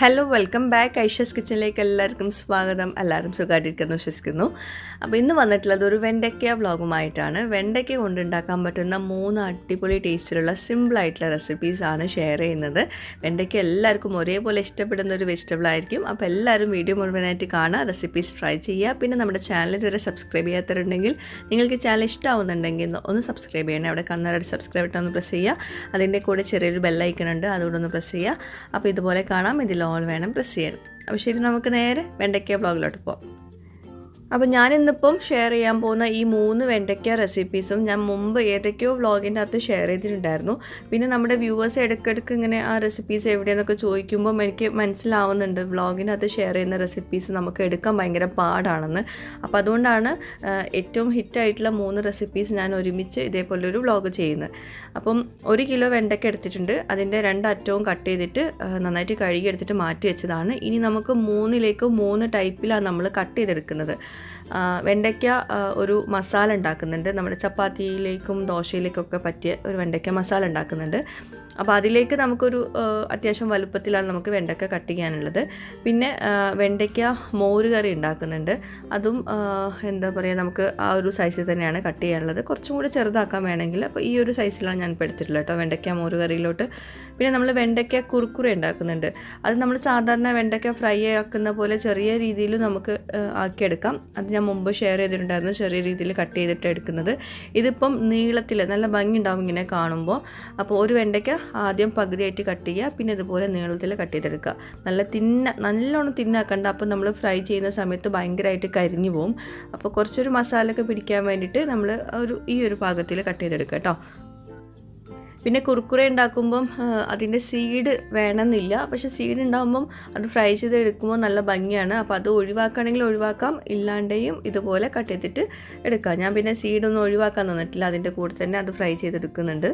Hello welcome back Aisha's കിച്ചണിലേക്ക് എല്ലാവർക്കും സ്വാഗതം. എല്ലാവരും സുഖമായിട്ടിരിക്കുന്നു വിശ്വസിക്കുന്നു. അപ്പോൾ ഇന്ന് വന്നിട്ടുള്ളത് ഒരു വെണ്ടയ്ക്ക വ്ളോഗുമായിട്ടാണ്. വെണ്ടയ്ക്ക കൊണ്ടുണ്ടാക്കാൻ പറ്റുന്ന 3 അടിപൊളി ടേസ്റ്റിലുള്ള സിമ്പിളായിട്ടുള്ള റെസിപ്പീസാണ് ഷെയർ ചെയ്യുന്നത്. വെണ്ടയ്ക്ക എല്ലാവർക്കും ഒരേപോലെ ഇഷ്ടപ്പെടുന്ന ഒരു വെജിറ്റബിൾ ആയിരിക്കും. അപ്പോൾ എല്ലാവരും വീഡിയോ മുഴുവനായിട്ട് കാണുക, റെസിപ്പീസ് ട്രൈ ചെയ്യുക. പിന്നെ നമ്മുടെ ചാനൽ ഇതുവരെ സബ്സ്ക്രൈബ് ചെയ്യാത്തവരുണ്ടെങ്കിൽ നിങ്ങൾക്ക് ചാനൽ ഇഷ്ടമാവുന്നുണ്ടെങ്കിൽ ഒന്ന് സബ്സ്ക്രൈബ് ചെയ്യണേ. അവിടെ കണ്ണാടി സബ്സ്ക്രൈബ് ഇട്ടൊന്ന് പ്രസ് ചെയ്യുക. അതിൻ്റെ കൂടെ ചെറിയൊരു ബെല്ലൈക്കൺ ഉണ്ട്, അതുകൊണ്ട് ഒന്ന് പ്രസ് ചെയ്യുക. അപ്പോൾ ഇതുപോലെ കാണാം, ഇതിൽ ഓൾ വേണം പ്രസ് ചെയ്യാൻ. അപ്പോൾ ശരി, നമുക്ക് നേരെ വെണ്ടയ്ക്ക വ്ളോഗിലോട്ട് പോകാം. അപ്പോൾ ഞാനിന്നിപ്പം ഷെയർ ചെയ്യാൻ പോകുന്ന ഈ 3 വെണ്ടയ്ക്ക റെസിപ്പീസും ഞാൻ മുമ്പ് ഏതൊക്കെയോ വ്ളോഗിൻ്റെ അകത്ത് ഷെയർ ചെയ്തിട്ടുണ്ടായിരുന്നു. പിന്നെ നമ്മുടെ വ്യൂവേഴ്സ് ഇടയ്ക്കിടയ്ക്ക് ഇങ്ങനെ ആ റെസിപ്പീസ് എവിടെയെന്നൊക്കെ ചോദിക്കുമ്പം എനിക്ക് മനസ്സിലാവുന്നുണ്ട് വ്ളോഗിനകത്ത് ഷെയർ ചെയ്യുന്ന റെസിപ്പീസ് നമുക്ക് എടുക്കാൻ ഭയങ്കര പാടാണെന്ന്. അപ്പോൾ അതുകൊണ്ടാണ് ഏറ്റവും ഹിറ്റായിട്ടുള്ള 3 റെസിപ്പീസ് ഞാൻ ഒരുമിച്ച് ഇതേപോലൊരു വ്ളോഗ് ചെയ്യുന്നത്. അപ്പം 1 കിലോ വെണ്ടയ്ക്ക എടുത്തിട്ടുണ്ട്. അതിൻ്റെ 2 അറ്റവും കട്ട് ചെയ്തിട്ട് നന്നായിട്ട് കഴുകി എടുത്തിട്ട് മാറ്റി വെച്ചതാണ്. ഇനി നമുക്ക് 3 ടൈപ്പിലാണ് നമ്മൾ കട്ട് ചെയ്തെടുക്കുന്നത്. വെണ്ടയ്ക്ക ഒരു മസാല ഉണ്ടാക്കുന്നുണ്ട്. നമ്മുടെ ചപ്പാത്തിയിലേക്കും ദോശയിലേക്കൊക്കെ പറ്റിയ ഒരു വെണ്ടയ്ക്ക മസാല ഉണ്ടാക്കുന്നുണ്ട്. അപ്പോൾ അതിലേക്ക് നമുക്കൊരു അത്യാവശ്യം വലുപ്പത്തിലാണ് നമുക്ക് വെണ്ടയ്ക്ക കട്ട് ചെയ്യാനുള്ളത്. പിന്നെ വെണ്ടയ്ക്ക മോര് കറി ഉണ്ടാക്കുന്നുണ്ട്. അതും എന്താ പറയുക, നമുക്ക് ആ ഒരു സൈസിൽ തന്നെയാണ് കട്ട് ചെയ്യാനുള്ളത്. കുറച്ചും കൂടി ചെറുതാക്കാൻ വേണമെങ്കിൽ അപ്പോൾ ഈ ഒരു സൈസിലാണ് ഞാൻ ഇപ്പോൾ എടുത്തിട്ടുള്ളത് കേട്ടോ, വെണ്ടയ്ക്ക മോര് കറിയിലോട്ട്. പിന്നെ നമ്മൾ വെണ്ടയ്ക്ക കുർക്കുറെ ഉണ്ടാക്കുന്നുണ്ട്. അത് നമ്മൾ സാധാരണ വെണ്ടയ്ക്ക ഫ്രൈ ആക്കുന്ന പോലെ ചെറിയ രീതിയിൽ നമുക്ക് ആക്കിയെടുക്കാം. അത് ഞാൻ മുമ്പ് ഷെയർ ചെയ്തിട്ടുണ്ടായിരുന്നു, ചെറിയ രീതിയിൽ കട്ട് ചെയ്തിട്ട് എടുക്കുന്നത്. ഇതിപ്പം നീളത്തിൽ നല്ല ഭംഗി ഉണ്ടാവും ഇങ്ങനെ കാണുമ്പോൾ. അപ്പോൾ ഒരു വെണ്ടയ്ക്ക ആദ്യം പകുതിയായിട്ട് കട്ട് ചെയ്യുക, പിന്നെ ഇതുപോലെ നീളത്തിൽ കട്ട് ചെയ്തെടുക്കുക. നല്ലോണം തിന്നാക്കണ്ട, അപ്പോൾ നമ്മൾ ഫ്രൈ ചെയ്യുന്ന സമയത്ത് ഭയങ്കരമായിട്ട് കരിഞ്ഞു പോവും. അപ്പോൾ കുറച്ചൊരു മസാലയൊക്കെ പിടിക്കാൻ വേണ്ടിയിട്ട് നമ്മൾ ഈ ഒരു പാകത്തിൽ കട്ട് ചെയ്തെടുക്കുക കേട്ടോ. പിന്നെ കുർക്കുറെ ഉണ്ടാക്കുമ്പം അതിൻ്റെ സീഡ് വേണമെന്നില്ല, പക്ഷേ സീഡ് ഉണ്ടാകുമ്പം അത് ഫ്രൈ ചെയ്തെടുക്കുമ്പോൾ നല്ല ഭംഗിയാണ്. അപ്പോൾ അത് ഒഴിവാക്കുകയാണെങ്കിൽ ഒഴിവാക്കാം, ഇല്ലാണ്ടെയും ഇതുപോലെ കട്ട് ചെയ്തിട്ട് എടുക്കാം. ഞാൻ പിന്നെ സീഡൊന്നും ഒഴിവാക്കാൻ തന്നിട്ടില്ല, അതിൻ്റെ കൂടെ തന്നെ അത് ഫ്രൈ ചെയ്തെടുക്കുന്നുണ്ട്.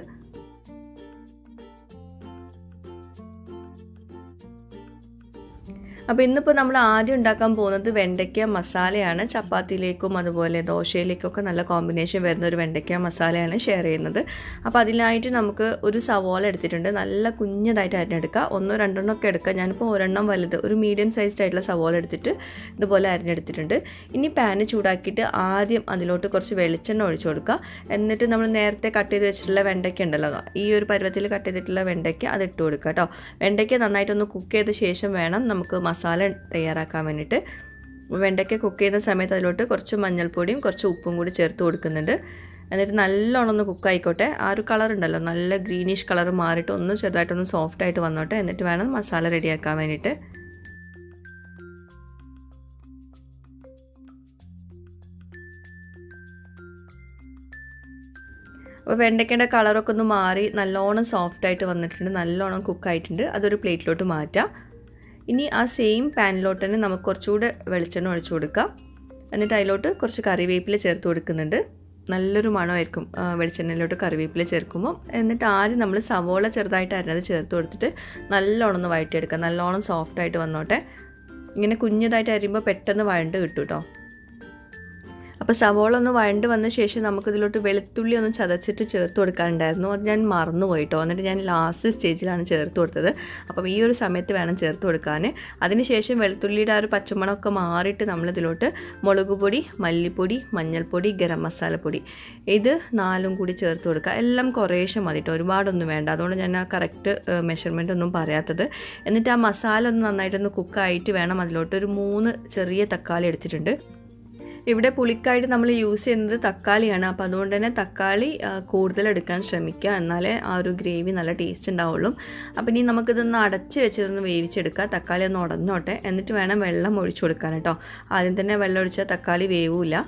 അപ്പോൾ ഇന്നിപ്പോൾ നമ്മൾ ആദ്യം ഉണ്ടാക്കാൻ പോകുന്നത് വെണ്ടയ്ക്ക മസാലയാണ്. ചപ്പാത്തിയിലേക്കും അതുപോലെ ദോശയിലേക്കൊക്കെ നല്ല കോമ്പിനേഷൻ വരുന്ന ഒരു വെണ്ടയ്ക്ക മസാലയാണ് ഷെയർ ചെയ്യുന്നത്. അപ്പോൾ അതിനായിട്ട് നമുക്ക് ഒരു സവോള എടുത്തിട്ടുണ്ട്. നല്ല കുഞ്ഞതായിട്ട് അരിഞ്ഞെടുക്കുക. 1-2 ഒക്കെ എടുക്കുക. ഞാനിപ്പോൾ 1 വലുത്, ഒരു മീഡിയം സൈസ്ഡ് ആയിട്ടുള്ള സവോള എടുത്തിട്ട് ഇതുപോലെ അരിഞ്ഞെടുത്തിട്ടുണ്ട്. ഇനി പാന് ചൂടാക്കിയിട്ട് ആദ്യം അതിലോട്ട് കുറച്ച് വെളിച്ചെണ്ണ ഒഴിച്ചു കൊടുക്കുക. എന്നിട്ട് നമ്മൾ നേരത്തെ കട്ട് ചെയ്ത് വെച്ചിട്ടുള്ള വെണ്ടയ്ക്ക ഉണ്ടല്ലോ, ഈ ഒരു പരുവത്തിൽ കട്ട് ചെയ്തിട്ടുള്ള വെണ്ടയ്ക്ക അത് ഇട്ട് കൊടുക്കുക കേട്ടോ. വെണ്ടയ്ക്ക നന്നായിട്ടൊന്ന് കുക്ക് ചെയ്ത ശേഷം വേണം നമുക്ക് മസാല തയ്യാറാക്കാൻ വേണ്ടിയിട്ട്. വെണ്ടയ്ക്ക കുക്ക് ചെയ്യുന്ന സമയത്ത് അതിലോട്ട് കുറച്ച് മഞ്ഞൾപ്പൊടിയും കുറച്ച് ഉപ്പും കൂടി ചേർത്ത് കൊടുക്കുന്നുണ്ട്. എന്നിട്ട് നല്ലോണം ഒന്ന് കുക്കായിക്കോട്ടെ. ആ ഒരു കളർ ഉണ്ടല്ലോ, നല്ല ഗ്രീനിഷ് കളർ മാറിയിട്ട് ഒന്ന് ചെറുതായിട്ടൊന്ന് സോഫ്റ്റായിട്ട് വന്നോട്ടെ. എന്നിട്ട് വേണം മസാല റെഡിയാക്കാൻ വേണ്ടിയിട്ട്. അപ്പോൾ വെണ്ടയ്ക്കേൻ്റെ കളറൊക്കെ ഒന്ന് മാറി നല്ലോണം സോഫ്റ്റായിട്ട് വന്നിട്ടുണ്ട്, നല്ലോണം കുക്കായിട്ടുണ്ട്. അതൊരു പ്ലേറ്റിലോട്ട് മാറ്റാം. ഇനി ആ സെയിം പാനിലോട്ട് തന്നെ നമുക്ക് കുറച്ചുകൂടെ വെളിച്ചെണ്ണ ഒഴിച്ചു കൊടുക്കാം. എന്നിട്ട് അതിലോട്ട് കുറച്ച് കറിവേപ്പില ചേർത്ത് കൊടുക്കുന്നുണ്ട്. നല്ലൊരു മണമായിരിക്കും വെളിച്ചെണ്ണയിലോട്ട് കറിവേപ്പില ചേർക്കുമ്പോൾ. എന്നിട്ട് ആദ്യം നമ്മൾ സവോള ചെറുതായിട്ട് അരിഞ്ഞത് ചേർത്ത് കൊടുത്തിട്ട് നല്ലോണം ഒന്ന് വഴറ്റിയെടുക്കാം. നല്ലോണം സോഫ്റ്റായിട്ട് വന്നോട്ടെ. ഇങ്ങനെ കുഞ്ഞതായിട്ട് അരിയുമ്പോൾ പെട്ടെന്ന് വഴണ്ട് കിട്ടും കേട്ടോ. അപ്പോൾ സവോള ഒന്ന് വഴണ്ട് വന്ന ശേഷം നമുക്കിതിലോട്ട് വെളുത്തുള്ളി ഒന്ന് ചതച്ചിട്ട് ചേർത്ത് കൊടുക്കാനുണ്ടായിരുന്നു. അത് ഞാൻ മറന്നുപോയി കേട്ടോ. എന്നിട്ട് ഞാൻ ലാസ്റ്റ് സ്റ്റേജിലാണ് ചേർത്ത് കൊടുത്തത്. അപ്പം ഈ ഒരു സമയത്ത് വേണം ചേർത്ത് കൊടുക്കാൻ. അതിനുശേഷം വെളുത്തുള്ളിയുടെ ആ ഒരു പച്ചമണമൊക്കെ മാറിയിട്ട് നമ്മളിതിലോട്ട് മുളക് പൊടി, മല്ലിപ്പൊടി, മഞ്ഞൾപ്പൊടി, ഗരം മസാലപ്പൊടി, ഇത് 4 കൂടി ചേർത്ത് കൊടുക്കുക. എല്ലാം കുറേശ്ശെ മതി കേട്ടോ, ഒരുപാടൊന്നും വേണ്ട. അതുകൊണ്ട് ഞാൻ ആ കറക്റ്റ് മെഷർമെൻ്റ് ഒന്നും പറയാത്തത്. എന്നിട്ട് ആ മസാല ഒന്ന് നന്നായിട്ടൊന്ന് കുക്കായിട്ട് വേണം അതിലോട്ട് ഒരു 3 ചെറിയ തക്കാളി എടുത്തിട്ടുണ്ട്. ഇവിടെ പുളിക്കായിട്ട് നമ്മൾ യൂസ് ചെയ്യുന്നത് തക്കാളിയാണ്. അപ്പോൾ അതുകൊണ്ട് തന്നെ തക്കാളി കൂടുതൽ എടുക്കാൻ ശ്രമിക്കുക, എന്നാലേ ആ ഒരു ഗ്രേവി നല്ല ടേസ്റ്റ് ഉണ്ടാവുള്ളൂ. അപ്പോൾ ഇനി നമുക്കിതൊന്ന് അടച്ച് വെച്ചിതൊന്ന് വേവിച്ചെടുക്കുക. തക്കാളി ഒന്ന് ഉടഞ്ഞോട്ടെ. എന്നിട്ട് വേണം വെള്ളം ഒഴിച്ചു കൊടുക്കാൻ കേട്ടോ. ആദ്യം തന്നെ വെള്ളം ഒഴിച്ചാൽ തക്കാളി വേവില്ല.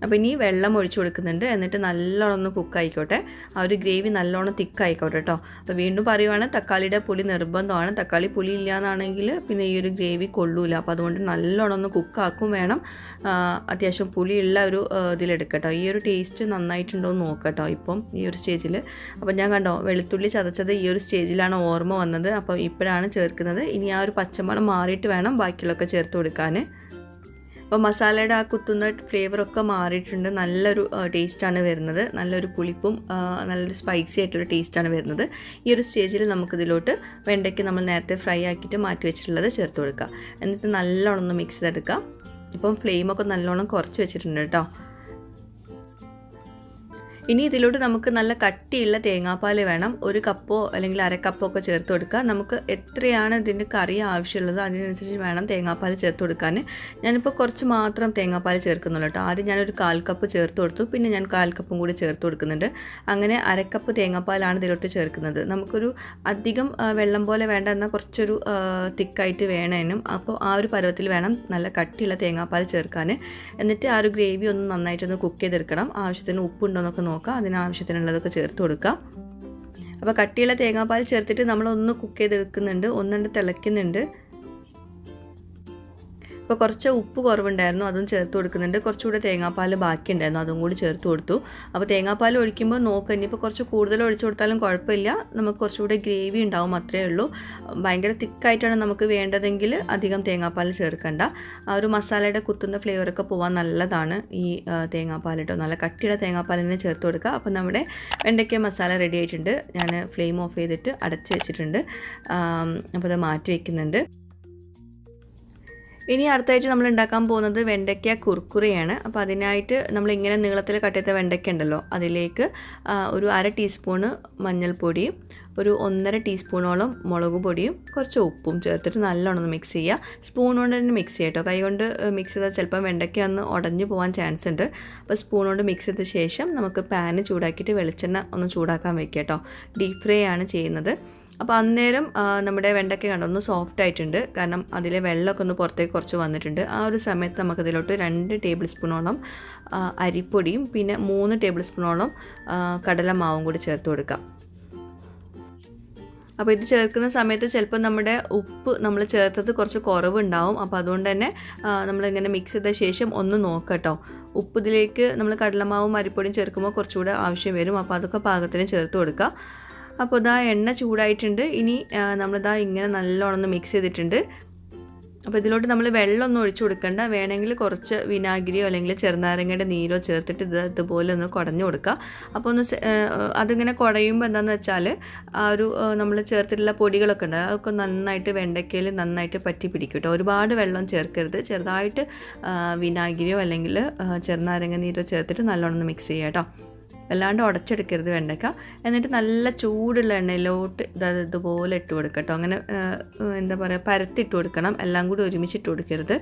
അപ്പോൾ ഇനി വെള്ളം ഒഴിച്ചു കൊടുക്കുന്നുണ്ട്. എന്നിട്ട് നല്ലോണം ഒന്ന് കുക്കായിക്കോട്ടെ. ആ ഒരു ഗ്രേവി നല്ലോണം തിക്കായിക്കോട്ടെ കേട്ടോ. അപ്പോൾ വീണ്ടും പറയുവാണെങ്കിൽ തക്കാളിയുടെ പുളി നിർബന്ധമാണ്. തക്കാളി പുളി ഇല്ലയെന്നാണെങ്കിൽ പിന്നെ ഈ ഒരു ഗ്രേവി കൊള്ളൂല. അപ്പോൾ അതുകൊണ്ട് നല്ലോണം ഒന്ന് കുക്കാക്കും വേണം. അത്യാവശ്യം പുളിയുള്ള ഒരു ഇതിലെടുക്കട്ടോ. ഈ ഒരു ടേസ്റ്റ് നന്നായിട്ടുണ്ടോ എന്ന് നോക്കട്ടോ ഇപ്പം ഈ ഒരു സ്റ്റേജിൽ. അപ്പോൾ ഞാൻ കണ്ടോ വെളുത്തുള്ളി ചതച്ചത് ഈ ഒരു സ്റ്റേജിലാണ് ഓർമ്മ വന്നത്. അപ്പോൾ ഇപ്പോഴാണ് ചേർക്കുന്നത്. ഇനി ആ ഒരു പച്ചമണം മാറിയിട്ട് വേണം ബാക്കിയുള്ളതൊക്കെ ചേർത്ത് കൊടുക്കാൻ. അപ്പോൾ മസാലയുടെ ആ കുത്തുന്ന ഫ്ലേവറൊക്കെ മാറിയിട്ടുണ്ട്. നല്ലൊരു ടേസ്റ്റാണ് വരുന്നത്. നല്ലൊരു പുളിപ്പും നല്ലൊരു സ്പൈസി ആയിട്ടുള്ള ടേസ്റ്റാണ് വരുന്നത്. ഈ ഒരു സ്റ്റേജിൽ നമുക്കിതിലോട്ട് വെണ്ടയ്ക്ക് നമ്മൾ നേരത്തെ ഫ്രൈ ആക്കിയിട്ട് മാറ്റി വെച്ചിട്ടുള്ളത് ചേർത്ത് കൊടുക്കുക. എന്നിട്ട് നല്ലോണം ഒന്ന് മിക്സ് ചെയ്തെടുക്കുക. ഇപ്പം ഫ്ലെയിമൊക്കെ നല്ലോണം കുറച്ച് വെച്ചിട്ടുണ്ട് കേട്ടോ. ഇനി ഇതിലോട്ട് നമുക്ക് നല്ല കട്ടിയുള്ള തേങ്ങാപ്പാൽ വേണം. 1 കപ്പോ അല്ലെങ്കിൽ അര കപ്പോ ഒക്കെ ചേർത്ത് കൊടുക്കുക. നമുക്ക് എത്രയാണ് ഇതിൻ്റെ കറി ആവശ്യമുള്ളത് അതിനനുസരിച്ച് വേണം തേങ്ങാപ്പാൽ ചേർത്ത് കൊടുക്കാൻ. ഞാനിപ്പോൾ കുറച്ച് മാത്രം തേങ്ങാപ്പാൽ ചേർക്കുന്നുള്ളൂ കേട്ടോ. ആദ്യം ഞാനൊരു 1/4 കപ്പ് ചേർത്ത് കൊടുത്തു, പിന്നെ ഞാൻ 1/4 കപ്പും കൂടി ചേർത്ത് കൊടുക്കുന്നുണ്ട്. അങ്ങനെ അര കപ്പ് തേങ്ങാപ്പാലാണ് ഇതിലോട്ട് ചേർക്കുന്നത്. നമുക്കൊരു അധികം വെള്ളം പോലെ വേണ്ട, എന്നാൽ കുറച്ചൊരു തിക്കായിട്ട് വേണേനും. അപ്പോൾ ആ ഒരു പരുവത്തിൽ വേണം നല്ല കട്ടിയുള്ള തേങ്ങാപ്പാൽ ചേർക്കാൻ. എന്നിട്ട് ആ ഒരു ഗ്രേവി ഒന്ന് നന്നായിട്ടൊന്ന് കുക്ക് ചെയ്തെടുക്കണം. ആവശ്യത്തിന് ഉപ്പുണ്ടോയെന്നൊക്കെ നോക്കാം. അതിനാവശ്യത്തിനുള്ളതൊക്കെ ചേർത്ത് കൊടുക്കുക. അപ്പോൾ കട്ടിയുള്ള തേങ്ങാപ്പാൽ ചേർത്തിട്ട് നമ്മളൊന്ന് കുക്ക് ചെയ്തെടുക്കുന്നുണ്ട്. ഒന്നുണ്ട് തിളയ്ക്കുന്നുണ്ട്. അപ്പോൾ കുറച്ച് ഉപ്പ് കുറവുണ്ടായിരുന്നു, അതും ചേർത്ത് കൊടുക്കുന്നുണ്ട്. കുറച്ചുകൂടെ തേങ്ങാപ്പാൽ ബാക്കിയുണ്ടായിരുന്നു, അതും കൂടി ചേർത്ത് കൊടുത്തു. അപ്പോൾ തേങ്ങാപ്പാൽ ഒഴിക്കുമ്പോൾ നോക്കുക, ഇനിയിപ്പോൾ കുറച്ച് കൂടുതൽ ഒഴിച്ചു കൊടുത്താലും കുഴപ്പമില്ല. നമുക്ക് കുറച്ചുകൂടെ ഗ്രേവി ഉണ്ടാവും, അത്രയേ ഉള്ളൂ. ഭയങ്കര തിക്കായിട്ടാണ് നമുക്ക് വേണ്ടതെങ്കിൽ അധികം തേങ്ങാപ്പാൽ ചേർക്കണ്ട. ആ ഒരു മസാലയുടെ കുത്തുന്ന ഫ്ലേവറൊക്കെ പോകാൻ നല്ലതാണ് ഈ തേങ്ങാപ്പാൽ കേട്ടോ. നല്ല കട്ടിയുള്ള തേങ്ങാപ്പാൽ തന്നെ ചേർത്ത് കൊടുക്കുക. അപ്പോൾ നമ്മുടെ വെണ്ടയ്ക്ക മസാല റെഡി ആയിട്ടുണ്ട്. ഞാൻ ഫ്ലെയിം ഓഫ് ചെയ്തിട്ട് അടച്ച് വെച്ചിട്ടുണ്ട്. അപ്പോൾ അത് മാറ്റി വയ്ക്കുന്നുണ്ട്. ഇനി അടുത്തായിട്ട് നമ്മൾ ഉണ്ടാക്കാൻ പോകുന്നത് വെണ്ടയ്ക്ക കുർക്കുറയാണ്. അപ്പോൾ അതിനായിട്ട് നമ്മളിങ്ങനെ നീളത്തിൽ കട്ട് ചെയ്ത വെണ്ടയ്ക്ക ഉണ്ടല്ലോ, അതിലേക്ക് ഒരു 1/2 ടീസ്പൂണ് മഞ്ഞൾപ്പൊടിയും ഒരു 1.5 ടീസ്പൂണോളം മുളക് പൊടിയും കുറച്ച് ഉപ്പും ചേർത്തിട്ട് നല്ലോണം ഒന്ന് മിക്സ് ചെയ്യുക. സ്പൂൺ കൊണ്ട് തന്നെ മിക്സ് ചെയ്യുക കേട്ടോ. കൈ കൊണ്ട് മിക്സ് ചെയ്താൽ ചിലപ്പോൾ വെണ്ടയ്ക്ക ഒന്ന് ഉടഞ്ഞു പോകാൻ ചാൻസ് ഉണ്ട്. അപ്പോൾ സ്പൂൺ കൊണ്ട് മിക്സ് ചെയ്ത ശേഷം നമുക്ക് പാന് ചൂടാക്കിയിട്ട് വെളിച്ചെണ്ണ ഒന്ന് ചൂടാക്കാൻ വയ്ക്കുക കേട്ടോ. ഡീപ് ഫ്രൈ ആണ് ചെയ്യുന്നത്. അപ്പോൾ അന്നേരം നമ്മുടെ വെണ്ടയ്ക്ക കണ്ടൊന്ന് സോഫ്റ്റ് ആയിട്ടുണ്ട്, കാരണം അതിലെ വെള്ളമൊക്കെ ഒന്ന് പുറത്തേക്ക് കുറച്ച് വന്നിട്ടുണ്ട്. ആ ഒരു സമയത്ത് നമുക്കതിലോട്ട് 2 ടേബിൾ സ്പൂണോളം അരിപ്പൊടിയും പിന്നെ 3 ടേബിൾ സ്പൂണോളം കടലമാവും കൂടി ചേർത്ത് കൊടുക്കാം. അപ്പോൾ ഇത് ചേർക്കുന്ന സമയത്ത് ചിലപ്പോൾ നമ്മുടെ ഉപ്പ് നമ്മൾ ചേർത്തത് കുറച്ച് കുറവുണ്ടാവും. അപ്പോൾ അതുകൊണ്ട് തന്നെ നമ്മളിങ്ങനെ മിക്സ് ചെയ്ത ശേഷം ഒന്ന് നോക്കാം കേട്ടോ. ഉപ്പ് ഇതിലേക്ക് നമ്മൾ കടലമാവും അരിപ്പൊടിയും ചേർക്കുമ്പോൾ കുറച്ചുകൂടെ ആവശ്യം വരും. അപ്പോൾ അതൊക്കെ പാകത്തിന് ചേർത്ത് കൊടുക്കുക. അപ്പോൾ ഇതാ എണ്ണ ചൂടായിട്ടുണ്ട്. ഇനി നമ്മളിതാ ഇങ്ങനെ നല്ലോണം മിക്സ് ചെയ്തിട്ടുണ്ട്. അപ്പോൾ ഇതിലോട്ട് നമ്മൾ വെള്ളമൊന്നും ഒഴിച്ചു കൊടുക്കണ്ട. വേണമെങ്കിൽ കുറച്ച് വിനാഗിരിയോ അല്ലെങ്കിൽ ചെറുനാരങ്ങയുടെ നീരോ ചേർത്തിട്ട് ഇതുപോലെ ഒന്ന് കുടഞ്ഞു കൊടുക്കുക. അപ്പോൾ ഒന്ന് അതിങ്ങനെ കുടയുമ്പോൾ എന്താണെന്ന് വെച്ചാൽ ആ ഒരു നമ്മൾ ചേർത്തിട്ടുള്ള പൊടികളൊക്കെ ഉണ്ട്, അതൊക്കെ നന്നായിട്ട് വെണ്ടയ്ക്കയിൽ നന്നായിട്ട് പറ്റി പിടിക്കും കേട്ടോ. ഒരുപാട് വെള്ളം ചേർക്കരുത്. ചെറുതായിട്ട് വിനാഗിരിയോ അല്ലെങ്കിൽ ചെറുനാരങ്ങ നീരോ ചേർത്തിട്ട് നല്ലോണം മിക്സ് ചെയ്യുക കേട്ടോ. വല്ലാണ്ട് ഉടച്ചെടുക്കരുത് വെണ്ടയ്ക്ക. എന്നിട്ട് നല്ല ചൂടുള്ള എണ്ണയിലോട്ട് ഇതുപോലെ ഇട്ട് കൊടുക്കുക കേട്ടോ. അങ്ങനെ എന്താ പറയുക, പരത്തിട്ട് കൊടുക്കണം. എല്ലാം കൂടി ഒരുമിച്ചിട്ട് കൊടുക്കരുത്.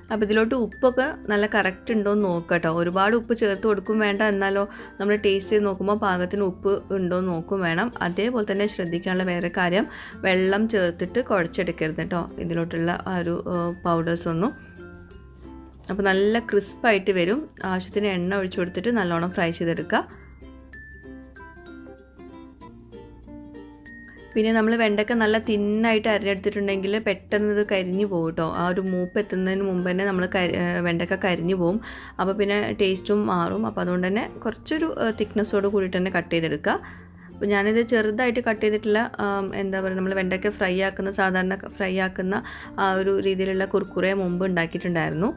അപ്പോൾ ഇതിലോട്ട് ഉപ്പൊക്കെ നല്ല കറക്റ്റ് ഉണ്ടോ എന്ന് നോക്കുക കേട്ടോ. ഒരുപാട് ഉപ്പ് ചേർത്ത് കൊടുക്കും വേണ്ട, എന്നാലോ നമ്മൾ ടേസ്റ്റ് ചെയ്ത് നോക്കുമ്പോൾ പാകത്തിന് ഉപ്പ് ഉണ്ടോ എന്ന് നോക്കും വേണം. അതേപോലെ തന്നെ ശ്രദ്ധിക്കാനുള്ള വേറെ കാര്യം, വെള്ളം ചേർത്തിട്ട് കുഴച്ചെടുക്കരുത് കേട്ടോ ഇതിലോട്ടുള്ള ആ ഒരു പൗഡേഴ്സൊന്നും. അപ്പോൾ നല്ല ക്രിസ്പായിട്ട് വരും. ആവശ്യത്തിന് എണ്ണ ഒഴിച്ചു കൊടുത്തിട്ട് നല്ലോണം ഫ്രൈ ചെയ്തെടുക്കുക. പിന്നെ നമ്മൾ വെണ്ടയ്ക്ക നല്ല തിന്നായിട്ട് അരിഞ്ഞെടുത്തിട്ടുണ്ടെങ്കിൽ പെട്ടെന്ന് ഇത് കരിഞ്ഞു പോകും കേട്ടോ. ആ ഒരു മൂപ്പ് എത്തുന്നതിന് മുമ്പ് തന്നെ നമ്മൾ വെണ്ടയ്ക്ക കരിഞ്ഞു പോകും. അപ്പോൾ പിന്നെ ടേസ്റ്റും മാറും. അപ്പോൾ അതുകൊണ്ട് തന്നെ കുറച്ചൊരു തിക്നെസ്സോട് കൂടിയിട്ട് തന്നെ കട്ട് ചെയ്തെടുക്കുക. അപ്പോൾ ഞാനിത് ചെറുതായിട്ട് കട്ട് ചെയ്തിട്ടുള്ള എന്താ പറയുക, നമ്മൾ വെണ്ടയ്ക്ക സാധാരണ ഫ്രൈ ആക്കുന്ന ആ ഒരു രീതിയിലുള്ള കുർക്കുറെ മുമ്പ് ഉണ്ടാക്കിയിട്ടുണ്ടായിരുന്നു.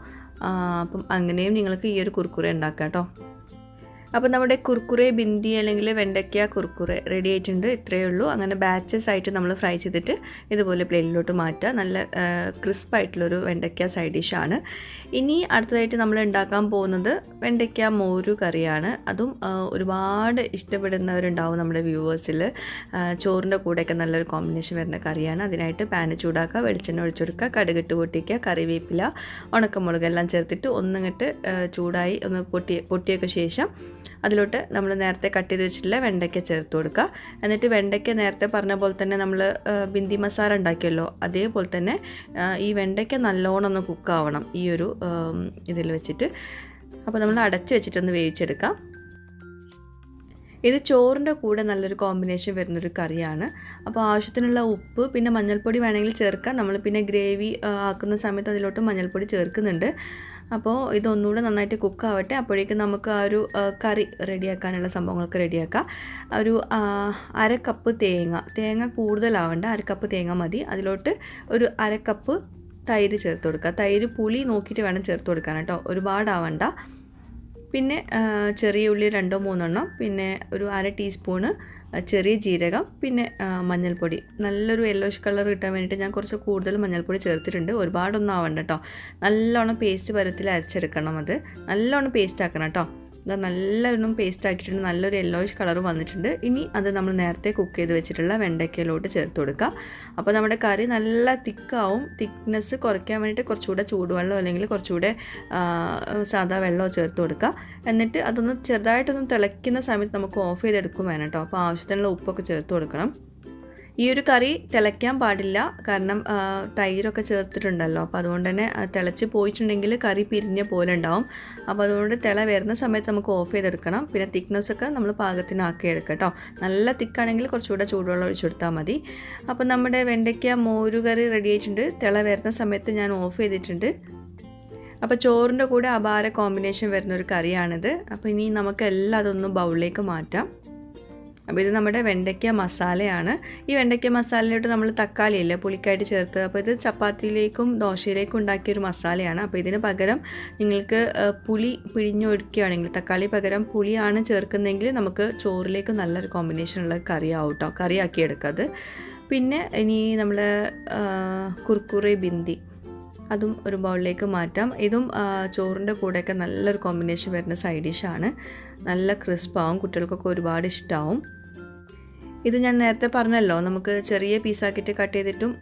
അപ്പം അങ്ങനെയും നിങ്ങൾക്ക് ഈ ഒരു കുർക്കുറെ ഉണ്ടാക്കാം കേട്ടോ. അപ്പോൾ നമ്മുടെ കുർക്കുറെ ബിന്ദി അല്ലെങ്കിൽ വെണ്ടയ്ക്ക കുർക്കുറെ റെഡി ആയിട്ടുണ്ട്. ഇത്രയേ ഉള്ളൂ. അങ്ങനെ ബാച്ചസ് ആയിട്ട് നമ്മൾ ഫ്രൈ ചെയ്തിട്ട് ഇതുപോലെ പ്ലേറ്റിലോട്ട് മാറ്റുക. നല്ല ക്രിസ്പായിട്ടുള്ളൊരു വെണ്ടയ്ക്ക സൈഡ് ഡിഷാണ്. ഇനി അടുത്തതായിട്ട് നമ്മൾ ഉണ്ടാക്കാൻ പോകുന്നത് വെണ്ടയ്ക്ക മോരു കറിയാണ്. അതും ഒരുപാട് ഇഷ്ടപ്പെടുന്നവരുണ്ടാവും നമ്മുടെ വ്യൂവേഴ്സിൽ. ചോറിൻ്റെ കൂടെയൊക്കെ നല്ലൊരു കോമ്പിനേഷൻ വരുന്ന കറിയാണ്. അതിനായിട്ട് പാന് ചൂടാക്കുക, വെളിച്ചെണ്ണ ഒഴിച്ചെടുക്കുക, കടുകിട്ട് പൊട്ടിക്കുക, കറിവേപ്പില, ഉണക്കമുളക് എല്ലാം ചേർത്തിട്ട് ഒന്നിങ്ങോട്ട് ചൂടായി ഒന്ന് പൊട്ടിയൊക്കെ ശേഷം അതിലോട്ട് നമ്മൾ നേരത്തെ കട്ട് ചെയ്ത് വെച്ചിട്ടുള്ള വെണ്ടയ്ക്ക ചേർത്ത് കൊടുക്കുക. എന്നിട്ട് വെണ്ടയ്ക്ക നേരത്തെ പറഞ്ഞ പോലെ തന്നെ നമ്മൾ ബിന്ദി മസാല ഉണ്ടാക്കിയല്ലോ, അതേപോലെ തന്നെ ഈ വെണ്ടയ്ക്ക നല്ലോണം ഒന്ന് കുക്കാവണം ഈ ഒരു ഇതിൽ വെച്ചിട്ട്. അപ്പോൾ നമ്മൾ അടച്ച് വെച്ചിട്ടൊന്ന് വേവിച്ചെടുക്കാം. ഇത് ചോറിൻ്റെ കൂടെ നല്ലൊരു കോമ്പിനേഷൻ വരുന്നൊരു കറിയാണ്. അപ്പോൾ ആവശ്യത്തിനുള്ള ഉപ്പ് പിന്നെ മഞ്ഞൾപ്പൊടി വേണമെങ്കിൽ ചേർക്കാം. നമ്മൾ പിന്നെ ഗ്രേവി ആക്കുന്ന സമയത്ത് അതിലോട്ട് മഞ്ഞൾപ്പൊടി ചേർക്കുന്നുണ്ട്. അപ്പോൾ ഇതൊന്നുകൂടെ നന്നായിട്ട് കുക്കാവട്ടെ. അപ്പോഴേക്കും നമുക്ക് ആ ഒരു കറി റെഡിയാക്കാനുള്ള സംഭവങ്ങളൊക്കെ റെഡിയാക്കാം. ഒരു 1/2 കപ്പ് തേങ്ങ കൂടുതലാവണ്ട, 1/2 കപ്പ് തേങ്ങ മതി. അതിലോട്ട് ഒരു 1/2 കപ്പ് തൈര് ചേർത്ത് കൊടുക്കുക. തൈര് പുളി നോക്കിയിട്ട് വേണം ചേർത്ത് കൊടുക്കാൻ കേട്ടോ, ഒരുപാടാവണ്ട. പിന്നെ ചെറിയ ഉള്ളി 2-3 എണ്ണം, പിന്നെ ഒരു 1/2 ടീസ്പൂണ് ചെറിയ ജീരകം, പിന്നെ മഞ്ഞൾപ്പൊടി. നല്ലൊരു യെല്ലോയിഷ് കളർ കിട്ടാൻ വേണ്ടിയിട്ട് ഞാൻ കുറച്ച് കൂടുതൽ മഞ്ഞൾപ്പൊടി ചേർത്തിട്ടുണ്ട്. ഒരുപാടൊന്നും ആവണ്ട കേട്ടോ. നല്ലോണം പേസ്റ്റ് പരുവത്തിൽ അരച്ചെടുക്കണം. അത് നല്ലോണം പേസ്റ്റ് ആക്കണം കേട്ടോ. അത് നല്ലൊന്നും പേസ്റ്റ് ആക്കിയിട്ടുണ്ട്. നല്ലൊരു യെല്ലോയിഷ് കളർ വന്നിട്ടുണ്ട്. ഇനി അത് നമ്മൾ നേരത്തെ കുക്ക് ചെയ്ത് വെച്ചിട്ടുള്ള വെണ്ടയ്ക്കയിലോട്ട് ചേർത്ത് കൊടുക്കുക. അപ്പോൾ നമ്മുടെ കറി നല്ല തിക്കാവും. തിക്നെസ് കുറയ്ക്കാൻ വേണ്ടിയിട്ട് കുറച്ചുകൂടെ ചൂടുവെള്ളം അല്ലെങ്കിൽ കുറച്ചുകൂടെ സാധാ വെള്ളമോ ചേർത്ത് കൊടുക്കുക. എന്നിട്ട് അതൊന്ന് ചെറുതായിട്ടൊന്ന് തിളയ്ക്കുന്ന സമയത്ത് നമുക്ക് ഓഫ് ചെയ്തെടുക്കും വേണം കേട്ടോ. അപ്പോൾ ആവശ്യത്തിനുള്ള ഉപ്പൊക്കെ ചേർത്ത് കൊടുക്കണം. ഈ ഒരു കറി തിളയ്ക്കാൻ പാടില്ല, കാരണം തൈരൊക്കെ ചേർത്തിട്ടുണ്ടല്ലോ. അപ്പോൾ അതുകൊണ്ട് തന്നെ തിളച്ച് പോയിട്ടുണ്ടെങ്കിൽ കറി പിരിഞ്ഞ പോലെ ഉണ്ടാവും. അപ്പോൾ അതുകൊണ്ട് തിള വരുന്ന സമയത്ത് നമുക്ക് ഓഫ് ചെയ്തെടുക്കണം. പിന്നെ തിക്നെസ്സൊക്കെ നമ്മൾ പാകത്തിനാക്കി എടുക്കാം കേട്ടോ. നല്ല തിക്കാണെങ്കിൽ കുറച്ചുകൂടെ ചൂടുവെള്ളം ഒഴിച്ചു കൊടുത്താൽ മതി. അപ്പോൾ നമ്മുടെ വെണ്ടയ്ക്ക മോരു കറി റെഡി ആയിട്ടുണ്ട്. തിള വരുന്ന സമയത്ത് ഞാൻ ഓഫ് ചെയ്തിട്ടുണ്ട്. അപ്പോൾ ചോറിൻ്റെ കൂടെ അപാര കോമ്പിനേഷൻ വരുന്നൊരു കറിയാണിത്. അപ്പോൾ ഇനി നമുക്ക് എല്ലാം അതൊന്ന് ബൗളിലേക്ക് മാറ്റാം. അപ്പോൾ ഇത് നമ്മുടെ വെണ്ടയ്ക്ക മസാലയാണ്. ഈ വെണ്ടയ്ക്ക മസാലയിലോട്ട് നമ്മൾ തക്കാളി ഇല്ലേ പുളിക്കായിട്ട് ചേർത്ത്, അപ്പോൾ ഇത് ചപ്പാത്തിയിലേക്കും ദോശയിലേക്കും ഉണ്ടാക്കിയൊരു മസാലയാണ്. അപ്പോൾ ഇതിന് പകരം നിങ്ങൾക്ക് പുളി പിഴിഞ്ഞൊഴിക്കുകയാണെങ്കിൽ, തക്കാളി പകരം പുളിയാണ് ചേർക്കുന്നതെങ്കിൽ നമുക്ക് ചോറിലേക്ക് നല്ലൊരു കോമ്പിനേഷനുള്ള കറിയാവും കേട്ടോ, കറിയാക്കിയെടുക്കുക. പിന്നെ ഇനി നമ്മൾ കുർക്കുറെ ബിന്ദി അതും ഒരു ബൗളിലേക്ക് മാറ്റാം. ഇതും ചോറിൻ്റെ കൂടെയൊക്കെ നല്ലൊരു കോമ്പിനേഷൻ വരുന്ന സൈഡ് ഡിഷാണ്. നല്ല ക്രിസ്പാവും, കുട്ടികൾക്കൊക്കെ ഒരുപാട് ഇഷ്ടമാവും. ഇത് ഞാൻ നേരത്തെ പറഞ്ഞല്ലോ, നമുക്ക് ചെറിയ പീസാക്കിയിട്ട് കട്ട് ചെയ്തിട്ടും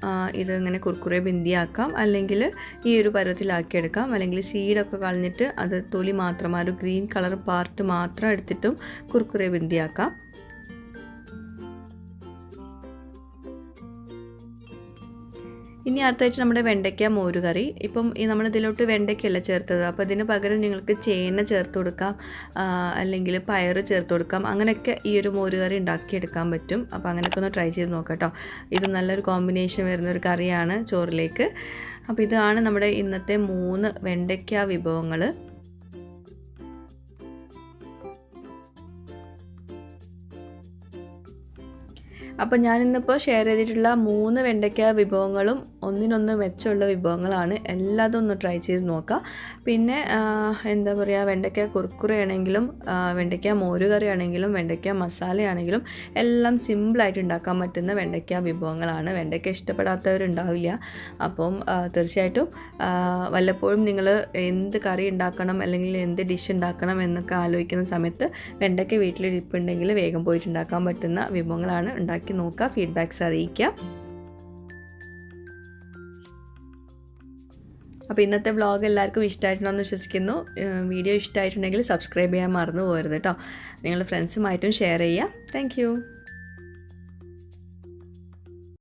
ഇത് ഇങ്ങനെ കുർക്കുറെ ബിന്ദി ആക്കാം, അല്ലെങ്കിൽ ഈ ഒരു പരുവത്തിലാക്കിയെടുക്കാം, അല്ലെങ്കിൽ സീഡൊക്കെ കളഞ്ഞിട്ട് അത് തൊലി മാത്രം ആ ഒരു ഗ്രീൻ കളർ പാർട്ട് മാത്രം എടുത്തിട്ടും കുർക്കുറെ ബിന്ദി ആക്കാം. ഇനി അടുത്തായിട്ട് നമ്മുടെ വെണ്ടയ്ക്ക മോര് കറി. ഇപ്പം നമ്മളിതിലോട്ട് വെണ്ടയ്ക്കല്ല ചേർത്തത്, അപ്പോൾ ഇതിന് പകരം നിങ്ങൾക്ക് ചേന ചേർത്ത് കൊടുക്കാം, അല്ലെങ്കിൽ പയർ ചേർത്ത് കൊടുക്കാം. അങ്ങനെയൊക്കെ ഈ ഒരു മോര് കറി ഉണ്ടാക്കിയെടുക്കാൻ പറ്റും. അപ്പോൾ അങ്ങനെയൊക്കെ ഒന്ന് ട്രൈ ചെയ്ത് നോക്കാം കേട്ടോ. ഇത് നല്ലൊരു കോമ്പിനേഷൻ വരുന്നൊരു കറിയാണ് ചോറിലേക്ക്. അപ്പോൾ ഇതാണ് നമ്മുടെ ഇന്നത്തെ 3 വെണ്ടയ്ക്ക വിഭവങ്ങൾ. അപ്പോൾ ഞാനിന്നിപ്പോൾ ഷെയർ ചെയ്തിട്ടുള്ള 3 വെണ്ടയ്ക്ക വിഭവങ്ങളും ഒന്നിനൊന്ന് മെച്ചമുള്ള വിഭവങ്ങളാണ്. എല്ലാതും ഒന്ന് ട്രൈ ചെയ്ത് നോക്കാം. പിന്നെ എന്താ പറയുക, വെണ്ടയ്ക്ക കുർക്കുറെ ആണെങ്കിലും വെണ്ടയ്ക്ക മോര് കറി ആണെങ്കിലും വെണ്ടയ്ക്ക മസാലയാണെങ്കിലും എല്ലാം സിമ്പിളായിട്ട് ഉണ്ടാക്കാൻ പറ്റുന്ന വെണ്ടയ്ക്ക വിഭവങ്ങളാണ്. വെണ്ടയ്ക്ക ഇഷ്ടപ്പെടാത്തവരുണ്ടാവില്ല. അപ്പം തീർച്ചയായിട്ടും വല്ലപ്പോഴും നിങ്ങൾ എന്ത് കറി ഉണ്ടാക്കണം അല്ലെങ്കിൽ എന്ത് ഡിഷ് ഉണ്ടാക്കണം എന്നൊക്കെ ആലോചിക്കുന്ന സമയത്ത് വെണ്ടയ്ക്ക വീട്ടിലിരിപ്പുണ്ടെങ്കിൽ വേഗം പോയിട്ട് ഉണ്ടാക്കാൻ പറ്റുന്ന വിഭവങ്ങളാണ്. ഉണ്ടാക്കി നോക്കുക, ഫീഡ്ബാക്ക്സ് അറിയിക്കുക. അപ്പോൾ ഇന്നത്തെ വ്ളോഗ് എല്ലാവർക്കും ഇഷ്ടമായിട്ടുണ്ടെന്ന് വിശ്വസിക്കുന്നു. വീഡിയോ ഇഷ്ടമായിട്ടുണ്ടെങ്കിൽ സബ്സ്ക്രൈബ് ചെയ്യാൻ മറന്നു പോകരുത് കേട്ടോ. നിങ്ങളുടെ ഫ്രണ്ട്സുമായിട്ടും ഷെയർ ചെയ്യുക. താങ്ക്